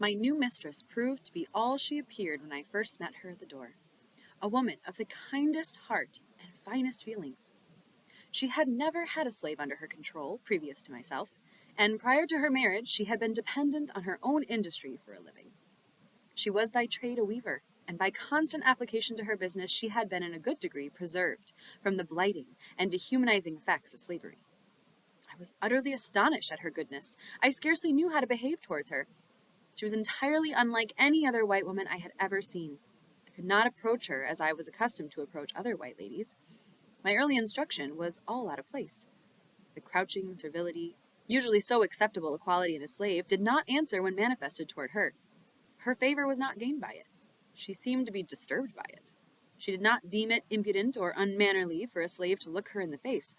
My new mistress proved to be all she appeared when I first met her at the door, a woman of the kindest heart and finest feelings. She had never had a slave under her control previous to myself, and prior to her marriage she had been dependent on her own industry for a living. She was by trade a weaver, and by constant application to her business she had been in a good degree preserved from the blighting and dehumanizing effects of slavery. I was utterly astonished at her goodness. I scarcely knew how to behave towards her. She was entirely unlike any other white woman I had ever seen. I could not approach her as I was accustomed to approach other white ladies. My early instruction was all out of place. The crouching servility, usually so acceptable a quality in a slave, did not answer when manifested toward her. Her favor was not gained by it. She seemed to be disturbed by it. She did not deem it impudent or unmannerly for a slave to look her in the face.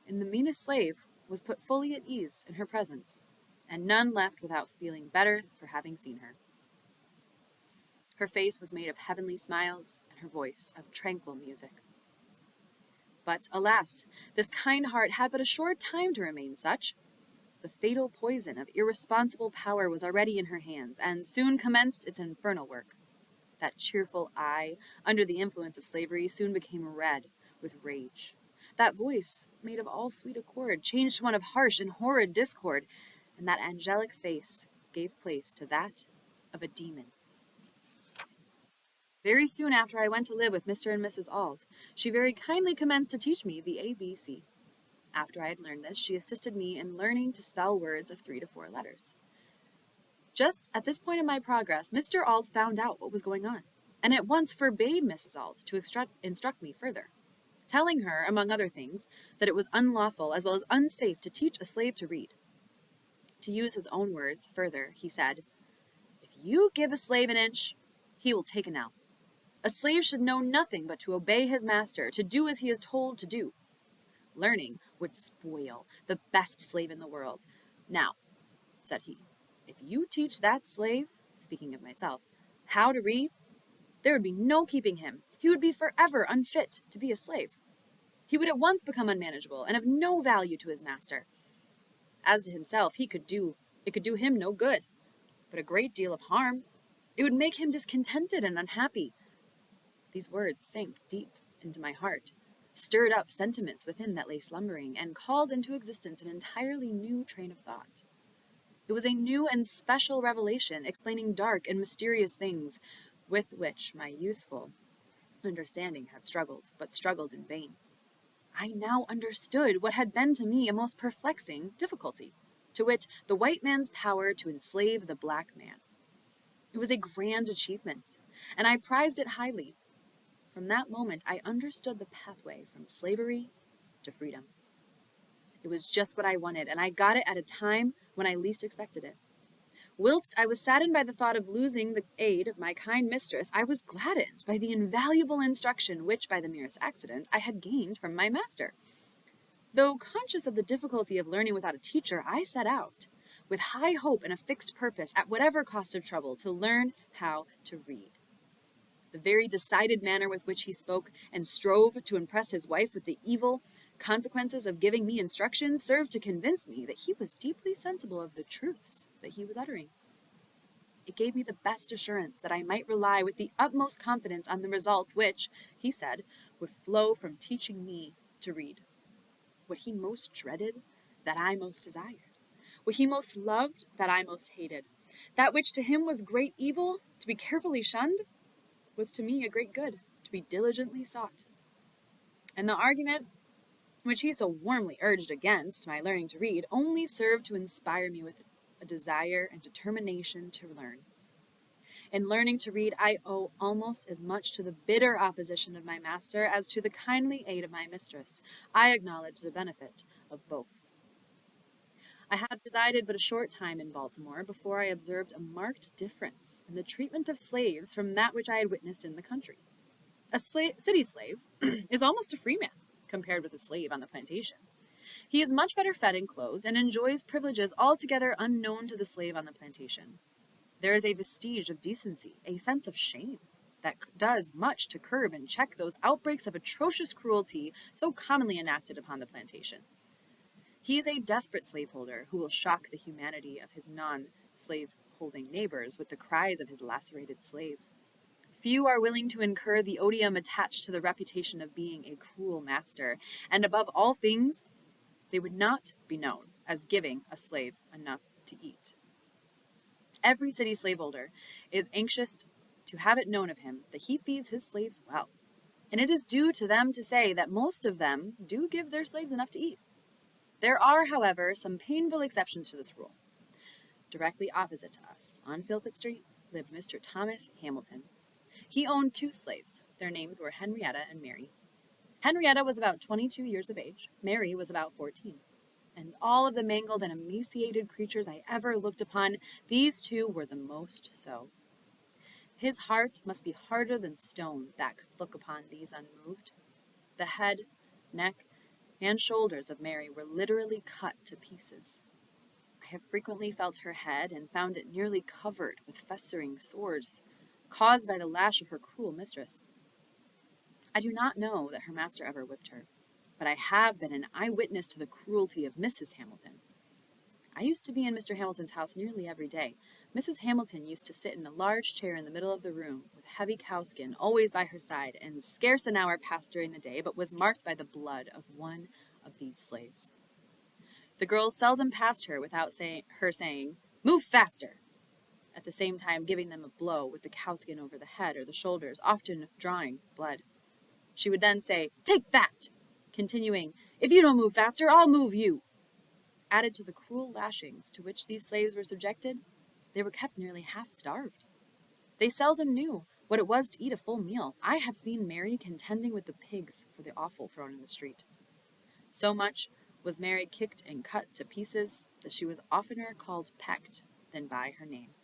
And the meanest slave was put fully at ease in her presence, and none left without feeling better for having seen her. Her face was made of heavenly smiles, and her voice of tranquil music. But, alas, this kind heart had but a short time to remain such. The fatal poison of irresponsible power was already in her hands, and soon commenced its infernal work. That cheerful eye, under the influence of slavery, soon became red with rage. That voice, made of all sweet accord, changed to one of harsh and horrid discord, and that angelic face gave place to that of a demon. Very soon after I went to live with Mr. and Mrs. Auld, she very kindly commenced to teach me the ABC. After I had learned this, she assisted me in learning to spell words of 3 to 4 letters. Just at this point in my progress, Mr. Auld found out what was going on, and at once forbade Mrs. Auld to instruct me further, telling her, among other things, that it was unlawful as well as unsafe to teach a slave to read. To use his own words further, he said, "If you give a slave an inch, he will take an ell. A slave should know nothing but to obey his master, to do as he is told to do. Learning would spoil the best slave in the world. Now," said he, "if you teach that slave," speaking of myself, "how to read, there would be no keeping him. He would be forever unfit to be a slave. He would at once become unmanageable and of no value to his master. As to himself, it could do him no good, but a great deal of harm. It would make him discontented and unhappy." These words sank deep into my heart, stirred up sentiments within that lay slumbering, and called into existence an entirely new train of thought. It was a new and special revelation, explaining dark and mysterious things with which my youthful understanding had struggled, but struggled in vain. I now understood what had been to me a most perplexing difficulty, to wit, the white man's power to enslave the black man. It was a grand achievement, and I prized it highly. From that moment I understood the pathway from slavery to freedom. It was just what I wanted, and I got it at a time when I least expected it. Whilst I was saddened by the thought of losing the aid of my kind mistress, I was gladdened by the invaluable instruction which, by the merest accident, I had gained from my master. Though conscious of the difficulty of learning without a teacher, I set out, with high hope and a fixed purpose, at whatever cost of trouble, to learn how to read. The very decided manner with which he spoke and strove to impress his wife with the evil consequences of giving me instruction served to convince me that he was deeply sensible of the truths that he was uttering. It gave me the best assurance that I might rely with the utmost confidence on the results which, he said, would flow from teaching me to read. What he most dreaded, that I most desired. What he most loved, that I most hated. That which to him was great evil, to be carefully shunned, was to me a great good, to be diligently sought. And the argument which he so warmly urged against my learning to read only served to inspire me with a desire and determination to learn. In learning to read, I owe almost as much to the bitter opposition of my master as to the kindly aid of my mistress. I acknowledge the benefit of both. I had resided but a short time in Baltimore before I observed a marked difference in the treatment of slaves from that which I had witnessed in the country. A city slave is almost a free man compared with a slave on the plantation. He is much better fed and clothed, and enjoys privileges altogether unknown to the slave on the plantation. There is a vestige of decency, a sense of shame, that does much to curb and check those outbreaks of atrocious cruelty so commonly enacted upon the plantation. He is a desperate slaveholder who will shock the humanity of his non-slaveholder slaveholding neighbors with the cries of his lacerated slave. Few are willing to incur the odium attached to the reputation of being a cruel master, and above all things, they would not be known as giving a slave enough to eat. Every city slaveholder is anxious to have it known of him that he feeds his slaves well, and it is due to them to say that most of them do give their slaves enough to eat. There are, however, some painful exceptions to this rule. Directly opposite to us, on Philpott Street, lived Mr. Thomas Hamilton. He owned 2 slaves. Their names were Henrietta and Mary. Henrietta was about 22 years of age. Mary was about 14. And all of the mangled and emaciated creatures I ever looked upon, these 2 were the most so. His heart must be harder than stone that could look upon these unmoved. The head, neck, and shoulders of Mary were literally cut to pieces. I have frequently felt her head and found it nearly covered with festering sores, caused by the lash of her cruel mistress. I do not know that her master ever whipped her, but I have been an eyewitness to the cruelty of Mrs. Hamilton. I used to be in Mr. Hamilton's house nearly every day. Mrs. Hamilton used to sit in a large chair in the middle of the room, with heavy cowskin always by her side, and scarce an hour passed during the day but was marked by the blood of one of these slaves. The girls seldom passed her without her saying, "Move faster!" at the same time giving them a blow with the cowskin over the head or the shoulders, often drawing blood. She would then say, "Take that!" continuing, "If you don't move faster, I'll move you." Added to the cruel lashings to which these slaves were subjected, they were kept nearly half starved. They seldom knew what it was to eat a full meal. I have seen Mary contending with the pigs for the offal thrown in the street. So much was Mary kicked and cut to pieces that she was oftener called pecked than by her name.